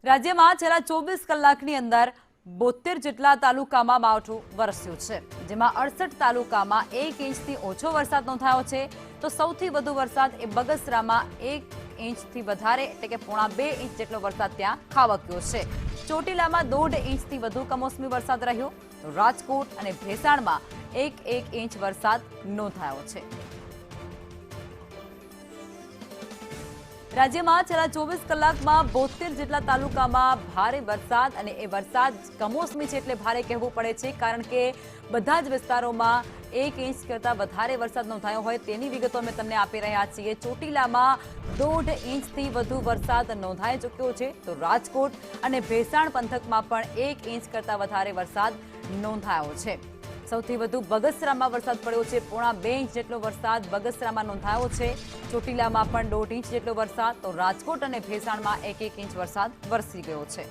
રાજ્યમાં છેલ્લા 24 કલાકની અંદર 72 જેટલા તાલુકામાં માવઠું વરસ્યું છે, જેમાં 68 તાલુકામાં 1 ઇંચથી ઓછો વરસાદ નોંધાયો છે, તો સૌથી વધુ વરસાદ એ બગસરામાં 1 ઇંચથી વધારે એટલે કે 1.5 ઇંચ જેટલો વરસાદ ત્યાં ખાબક્યો છે। ચોટીલામાં 1.5 ઇંચથી વધુ કમોસમી વરસાદ રહ્યો, તો રાજકોટ અને ભેસાણમાં 1 ઇંચ વરસાદ નોંધાયો છે। રાજ્યમાં છેલ્લા 24 કલાકમાં 72 જેટલા તાલુકામાં ભારે વરસાદ, અને એ વરસાદ કમોસમી છે એટલે ભારે કહેવું પડે છે, કારણ કે બધા જ વિસ્તારોમાં 1 ઇંચ કરતાં વધારે વરસાદ નોંધાયો હોય તેની વિગતો અમે તમને આપી રહ્યા છીએ। ચોટીલામાં 1.5 ઇંચથી વધુ વરસાદ નોંધાઈ ચૂક્યો છે, તો રાજકોટ અને ભેસાણ પંથકમાં પણ 1 ઇંચ કરતાં વધારે વરસાદ નોંધાયો છે। સૌથી વધુ બગસરામાં વરસાદ પડ્યો છે, 1.5 ઇંચ જેટલો વરસાદ બગસરામાં નોંધાયો છે। ચોટીલામાં પણ 1.5 ઇંચ જેટલો વરસાદ, તો રાજકોટ અને ભેસાણમાં 1 ઇંચ વરસાદ વરસી ગયો છે।